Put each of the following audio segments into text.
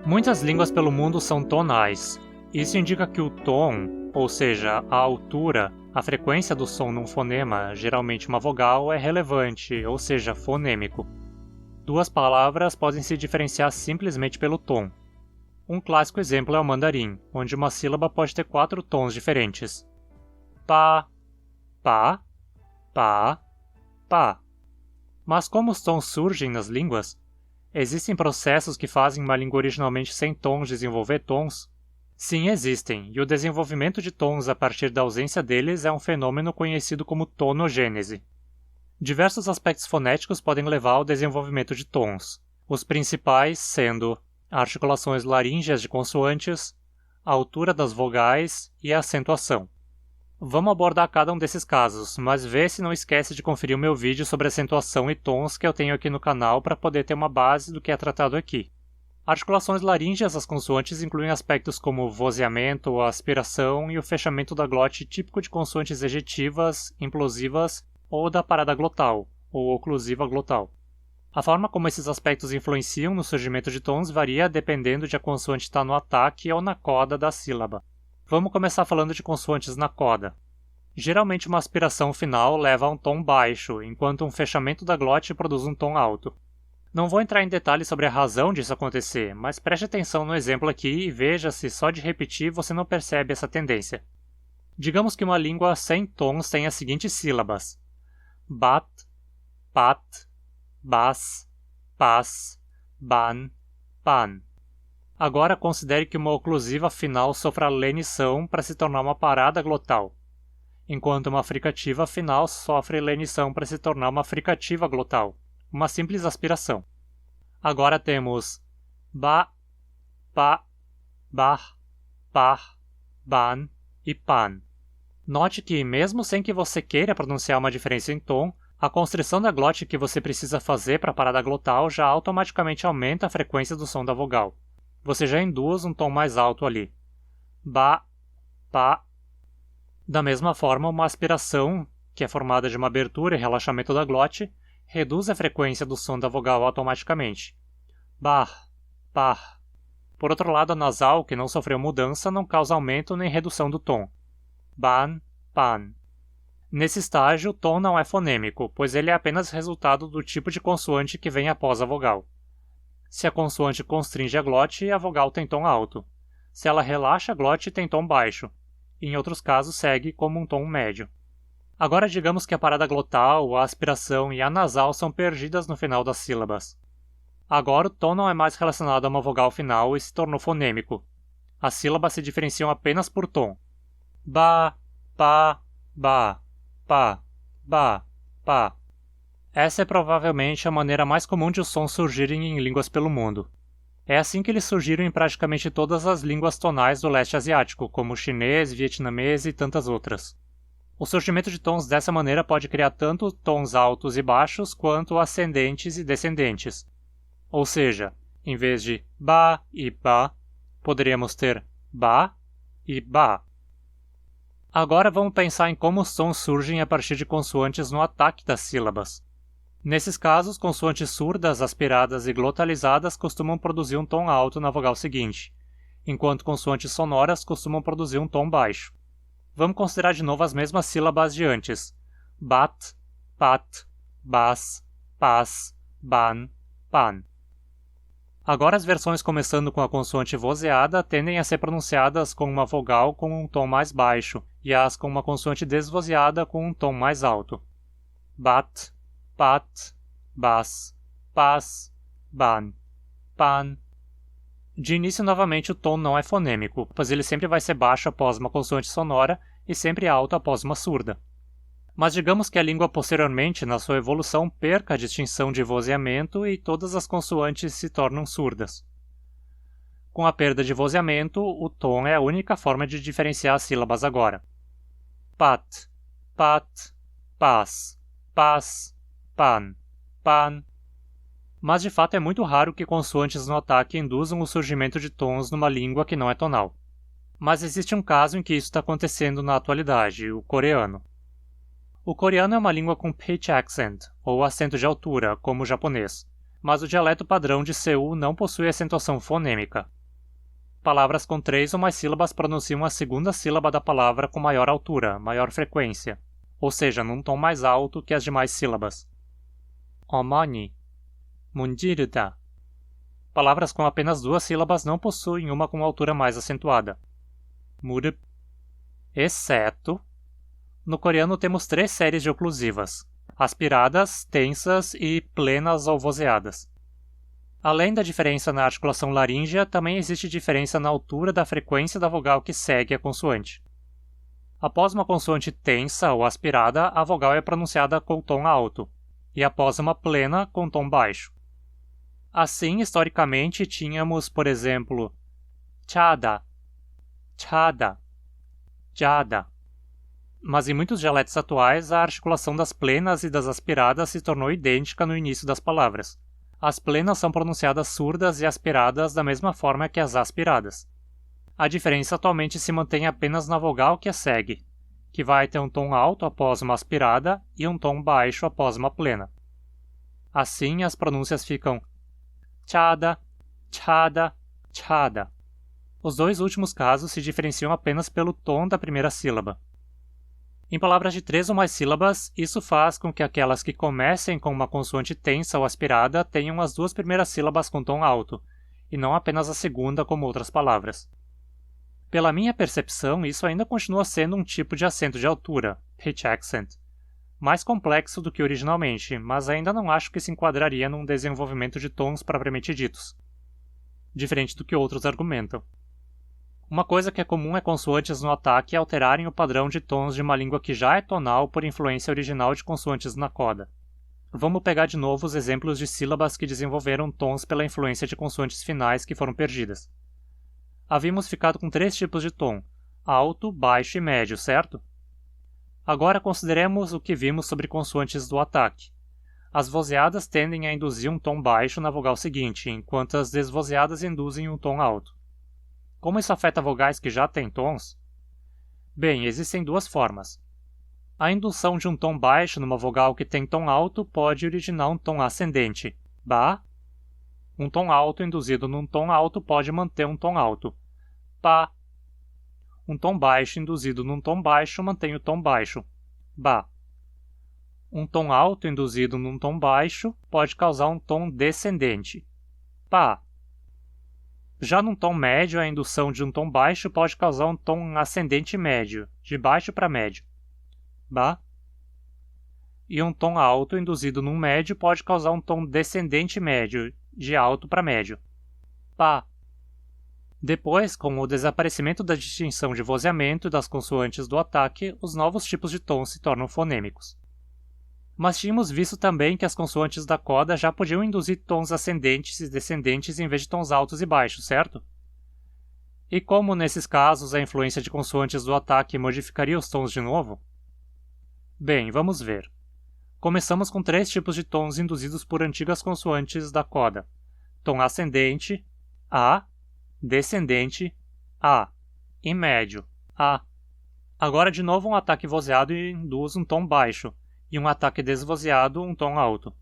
Muitas línguas pelo mundo são tonais. Isso indica que o tom, ou seja, a altura, a frequência do som num fonema, geralmente uma vogal, é relevante, ou seja, fonêmico. Duas palavras podem se diferenciar simplesmente pelo tom. Um clássico exemplo é o mandarim, onde uma sílaba pode ter 4 tons diferentes. Pá, pá, pá, pá. Mas como os tons surgem nas línguas? Existem processos que fazem uma língua originalmente sem tons desenvolver tons? Sim, existem, e o desenvolvimento de tons a partir da ausência deles é um fenômeno conhecido como tonogênese. Diversos aspectos fonéticos podem levar ao desenvolvimento de tons, os principais sendo articulações laríngeas de consoantes, a altura das vogais e a acentuação. Vamos abordar cada um desses casos, mas vê se não esquece de conferir o meu vídeo sobre acentuação e tons que eu tenho aqui no canal para poder ter uma base do que é tratado aqui. Articulações laríngeas das consoantes incluem aspectos como vozeamento, aspiração e o fechamento da glote típico de consoantes ejetivas, implosivas ou da parada glotal, ou oclusiva glotal. A forma como esses aspectos influenciam no surgimento de tons varia dependendo de a consoante estar no ataque ou na coda da sílaba. Vamos começar falando de consoantes na coda. Geralmente uma aspiração final leva a um tom baixo, enquanto um fechamento da glote produz um tom alto. Não vou entrar em detalhes sobre a razão disso acontecer, mas preste atenção no exemplo aqui e veja se só de repetir você não percebe essa tendência. Digamos que uma língua sem tons tem as seguintes sílabas: bat, pat, bas, pas, ban, pan. Agora considere que uma oclusiva final sofra lenição para se tornar uma parada glotal, enquanto uma fricativa final sofre lenição para se tornar uma fricativa glotal, uma simples aspiração. Agora temos ba, pa, bar, par, ban e pan. Note que, mesmo sem que você queira pronunciar uma diferença em tom, a constrição da glote que você precisa fazer para a parada glotal já automaticamente aumenta a frequência do som da vogal. Você já induz um tom mais alto ali. Ba, pa. Da mesma forma, uma aspiração, que é formada de uma abertura e relaxamento da glote, reduz a frequência do som da vogal automaticamente. Bar, par. Por outro lado, a nasal, que não sofreu mudança, não causa aumento nem redução do tom. Ban, pan. Nesse estágio, o tom não é fonêmico, pois ele é apenas resultado do tipo de consoante que vem após a vogal. Se a consoante constringe a glote, a vogal tem tom alto. Se ela relaxa a glote, tem tom baixo. Em outros casos, segue como um tom médio. Agora digamos que a parada glotal, a aspiração e a nasal são perdidas no final das sílabas. Agora o tom não é mais relacionado a uma vogal final e se tornou fonêmico. As sílabas se diferenciam apenas por tom. Ba, pa, ba, pa, ba, pa. Essa é provavelmente a maneira mais comum de os sons surgirem em línguas pelo mundo. É assim que eles surgiram em praticamente todas as línguas tonais do leste asiático, como chinês, vietnamês e tantas outras. O surgimento de tons dessa maneira pode criar tanto tons altos e baixos quanto ascendentes e descendentes. Ou seja, em vez de ba e ba, poderíamos ter ba e ba. Agora vamos pensar em como os sons surgem a partir de consoantes no ataque das sílabas. Nesses casos, consoantes surdas, aspiradas e glotalizadas costumam produzir um tom alto na vogal seguinte, enquanto consoantes sonoras costumam produzir um tom baixo. Vamos considerar de novo as mesmas sílabas de antes: bat, pat, bas, pas, ban, pan. Agora as versões começando com a consoante vozeada tendem a ser pronunciadas com uma vogal com um tom mais baixo e as com uma consoante desvozeada com um tom mais alto. Bat, pat, bas, pas, ban, pan. De início, novamente, o tom não é fonêmico, pois ele sempre vai ser baixo após uma consoante sonora e sempre alto após uma surda. Mas digamos que a língua posteriormente, na sua evolução, perca a distinção de vozeamento e todas as consoantes se tornam surdas. Com a perda de vozeamento, o tom é a única forma de diferenciar as sílabas agora. Pat, pat, pas, pas, pan, pan. Mas de fato é muito raro que consoantes no ataque induzam o surgimento de tons numa língua que não é tonal. Mas existe um caso em que isso está acontecendo na atualidade, o coreano. O coreano é uma língua com pitch accent, ou acento de altura, como o japonês. mas o dialeto padrão de Seul não possui acentuação fonêmica. Palavras com 3 ou mais sílabas pronunciam a segunda sílaba da palavra com maior altura, maior frequência, ou seja, num tom mais alto que as demais sílabas. 어머니, 문지르다. Palavras com apenas 2 sílabas não possuem uma com altura mais acentuada. 무릎, exceto... No coreano temos 3 séries de oclusivas: aspiradas, tensas e plenas ou vozeadas. Além da diferença na articulação laríngea, também existe diferença na altura da frequência da vogal que segue a consoante. Após uma consoante tensa ou aspirada, a vogal é pronunciada com tom alto, e após uma plena, com tom baixo. Assim, historicamente, tínhamos, por exemplo, chada, chada, jada. Mas em muitos dialetos atuais, a articulação das plenas e das aspiradas se tornou idêntica no início das palavras. As plenas são pronunciadas surdas e aspiradas da mesma forma que as aspiradas. A diferença atualmente se mantém apenas na vogal que a segue, que vai ter um tom alto após uma aspirada e um tom baixo após uma plena. Assim, as pronúncias ficam chada, chada, chada. Os dois últimos casos se diferenciam apenas pelo tom da primeira sílaba. Em palavras de 3 ou mais sílabas, isso faz com que aquelas que comecem com uma consoante tensa ou aspirada tenham as 2 primeiras sílabas com tom alto, e não apenas a segunda como outras palavras. Pela minha percepção, isso ainda continua sendo um tipo de acento de altura, pitch accent, mais complexo do que originalmente, mas ainda não acho que se enquadraria num desenvolvimento de tons propriamente ditos, diferente do que outros argumentam. Uma coisa que é comum é consoantes no ataque alterarem o padrão de tons de uma língua que já é tonal por influência original de consoantes na coda. Vamos pegar de novo os exemplos de sílabas que desenvolveram tons pela influência de consoantes finais que foram perdidas. Havíamos ficado com 3 tipos de tom: alto, baixo e médio, certo? Agora consideremos o que vimos sobre consoantes do ataque. As vozeadas tendem a induzir um tom baixo na vogal seguinte, enquanto as desvozeadas induzem um tom alto. Como isso afeta vogais que já têm tons? Bem, existem 2 formas. A indução de um tom baixo numa vogal que tem tom alto pode originar um tom ascendente, ba. Um tom alto induzido num tom alto pode manter um tom alto, pa. Um tom baixo induzido num tom baixo mantém o tom baixo, ba. Um tom alto induzido num tom baixo pode causar um tom descendente, pa. Já num tom médio, a indução de um tom baixo pode causar um tom ascendente médio, de baixo para médio, ba. E um tom alto induzido num médio pode causar um tom descendente médio, de alto para médio, pa. Depois, com o desaparecimento da distinção de vozeamento das consoantes do ataque, os novos tipos de tons se tornam fonêmicos. Mas tínhamos visto também que as consoantes da coda já podiam induzir tons ascendentes e descendentes em vez de tons altos e baixos, certo? E como nesses casos a influência de consoantes do ataque modificaria os tons de novo? Bem, vamos ver. Começamos com 3 tipos de tons induzidos por antigas consoantes da coda: tom ascendente, A, descendente, A, e médio, A. Agora de novo um ataque vozeado induz um tom baixo, e um ataque desvozeado um tom alto.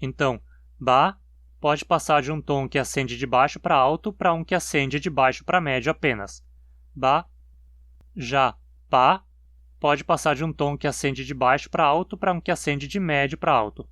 Então, ba pode passar de um tom que ascende de baixo para alto para um que ascende de baixo para médio apenas, ba. Já pa pode passar de um tom que ascende de baixo para alto para um que ascende de médio para alto,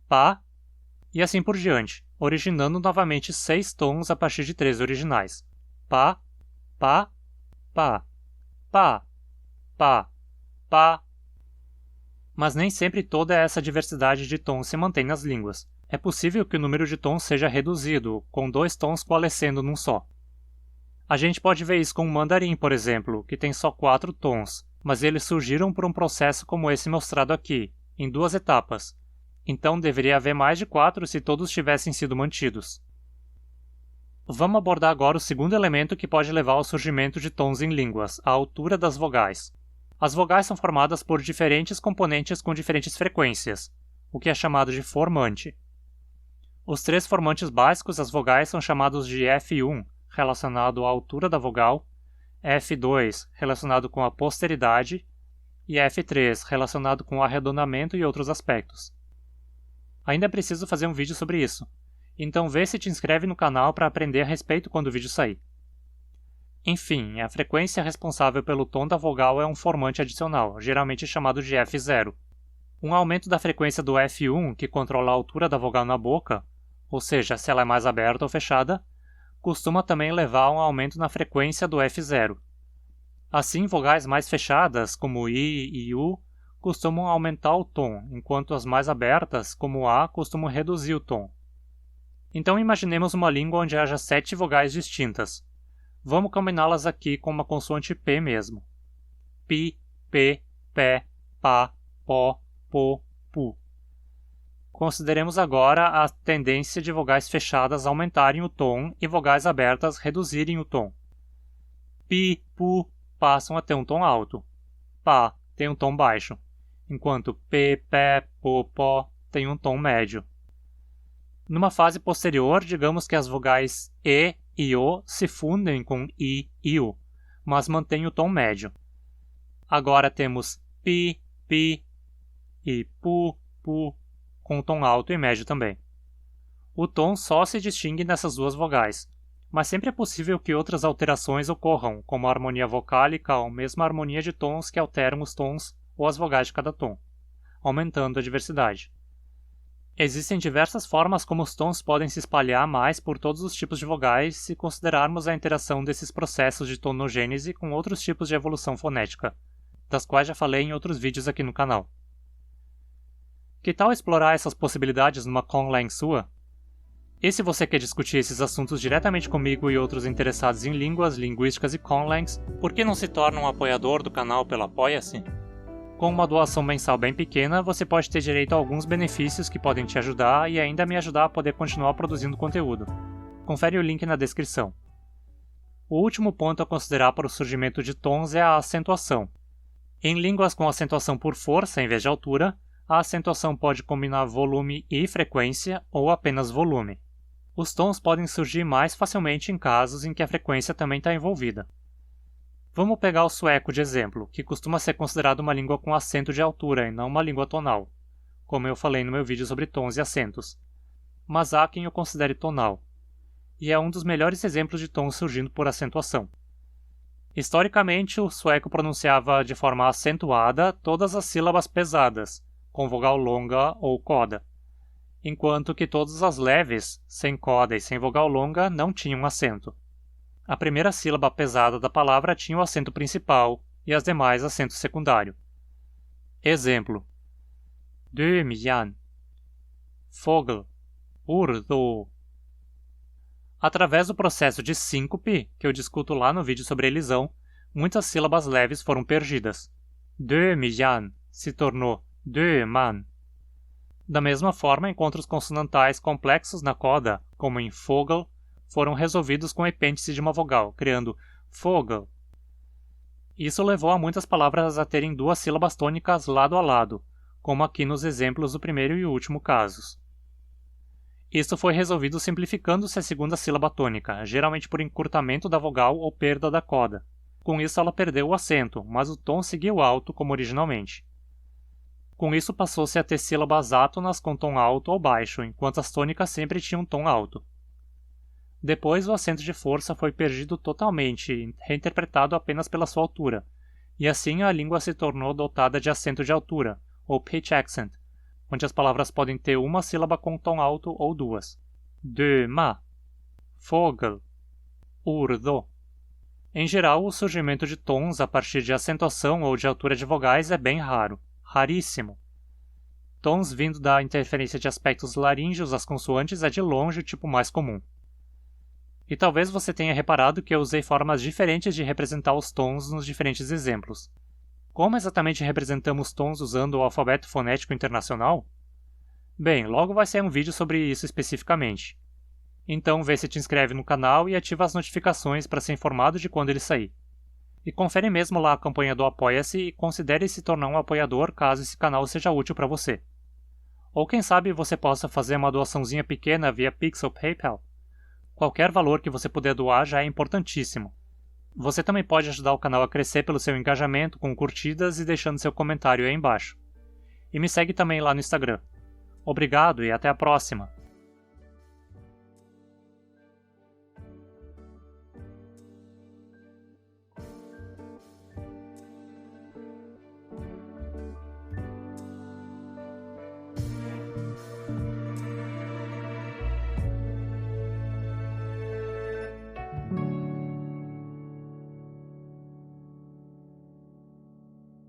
pa, e assim por diante, originando novamente 6 tons a partir de 3 originais, pa, pa, pa, pa, pa, pa. Mas nem sempre toda essa diversidade de tons se mantém nas línguas. É possível que o número de tons seja reduzido, com 2 tons coalescendo num só. A gente pode ver isso com o mandarim, por exemplo, que tem só 4 tons, mas eles surgiram por um processo como esse mostrado aqui, em 2 etapas. Então deveria haver mais de 4 se todos tivessem sido mantidos. Vamos abordar agora o segundo elemento que pode levar ao surgimento de tons em línguas, a altura das vogais. As vogais são formadas por diferentes componentes com diferentes frequências, o que é chamado de formante. Os 3 formantes básicos das vogais são chamados de F1, relacionado à altura da vogal, F2, relacionado com a posteridade, e F3, relacionado com o arredondamento e outros aspectos. Ainda é preciso fazer um vídeo sobre isso, então vê se te inscreve no canal para aprender a respeito quando o vídeo sair. Enfim, a frequência responsável pelo tom da vogal é um formante adicional, geralmente chamado de F0. Um aumento da frequência do F1, que controla a altura da vogal na boca, ou seja, se ela é mais aberta ou fechada, costuma também levar a um aumento na frequência do F0. Assim, vogais mais fechadas, como I e U, costumam aumentar o tom, enquanto as mais abertas, como A, costumam reduzir o tom. Então imaginemos uma língua onde haja 7 vogais distintas. Vamos combiná-las aqui com uma consoante P mesmo. Pi, P, Pé, Pá, Pó, Pô, Pu. Consideremos agora a tendência de vogais fechadas aumentarem o tom e vogais abertas reduzirem o tom. Pi, Pu passam a ter um tom alto. Pá tem um tom baixo, enquanto P, Pé, Pô, Pó tem um tom médio. Numa fase posterior, digamos que as vogais E e O se fundem com I e U, mas mantêm o tom médio. Agora temos Pi, Pi e Pu, Pu, com tom alto e médio também. O tom só se distingue nessas duas vogais, mas sempre é possível que outras alterações ocorram, como a harmonia vocálica ou mesmo a harmonia de tons que alteram os tons ou as vogais de cada tom, aumentando a diversidade. Existem diversas formas como os tons podem se espalhar mais por todos os tipos de vogais se considerarmos a interação desses processos de tonogênese com outros tipos de evolução fonética, das quais já falei em outros vídeos aqui no canal. Que tal explorar essas possibilidades numa conlang sua? E se você quer discutir esses assuntos diretamente comigo e outros interessados em línguas, linguísticas e conlangs, por que não se torna um apoiador do canal pelo Apoia-se? Com uma doação mensal bem pequena, você pode ter direito a alguns benefícios que podem te ajudar e ainda me ajudar a poder continuar produzindo conteúdo. Confere o link na descrição. O último ponto a considerar para o surgimento de tons é a acentuação. Em línguas com acentuação por força em vez de altura, a acentuação pode combinar volume e frequência ou apenas volume. Os tons podem surgir mais facilmente em casos em que a frequência também está envolvida. Vamos pegar o sueco de exemplo, que costuma ser considerado uma língua com acento de altura e não uma língua tonal, como eu falei no meu vídeo sobre tons e acentos. Mas há quem o considere tonal, e é um dos melhores exemplos de tons surgindo por acentuação. Historicamente, o sueco pronunciava de forma acentuada todas as sílabas pesadas, com vogal longa ou coda, enquanto que todas as leves, sem coda e sem vogal longa, não tinham acento. A primeira sílaba pesada da palavra tinha o acento principal e as demais acento secundário. Exemplo: Dömjan, Vogel, Urdo. Através do processo de síncope, que eu discuto lá no vídeo sobre elisão, muitas sílabas leves foram perdidas. Dömjan se tornou Döman. Da mesma forma, encontros consonantais complexos na coda, como em Vogel, foram resolvidos com o epêndice de uma vogal, criando Vogel. Isso levou a muitas palavras a terem duas sílabas tônicas lado a lado, como aqui nos exemplos do primeiro e último casos. Isso foi resolvido simplificando-se a segunda sílaba tônica, geralmente por encurtamento da vogal ou perda da coda. Com isso ela perdeu o acento, mas o tom seguiu alto como originalmente. Com isso passou-se a ter sílabas átonas com tom alto ou baixo, enquanto as tônicas sempre tinham tom alto. Depois o acento de força foi perdido totalmente, reinterpretado apenas pela sua altura, e assim a língua se tornou dotada de acento de altura, ou pitch accent, onde as palavras podem ter uma sílaba com tom alto ou duas. Döma, Vogel, Urdo. Em geral, o surgimento de tons a partir de acentuação ou de altura de vogais é bem raro, raríssimo. Tons vindo da interferência de aspectos laríngeos às consoantes é de longe o tipo mais comum. E talvez você tenha reparado que eu usei formas diferentes de representar os tons nos diferentes exemplos. Como exatamente representamos tons usando o alfabeto fonético internacional? Bem, logo vai sair um vídeo sobre isso especificamente. Então vê se te inscreve no canal e ativa as notificações para ser informado de quando ele sair. E confere mesmo lá a campanha do Apoia-se e considere se tornar um apoiador caso esse canal seja útil para você. Ou quem sabe você possa fazer uma doaçãozinha pequena via Pix ou PayPal. Qualquer valor que você puder doar já é importantíssimo. Você também pode ajudar o canal a crescer pelo seu engajamento com curtidas e deixando seu comentário aí embaixo. E me segue também lá no Instagram. Obrigado e até a próxima!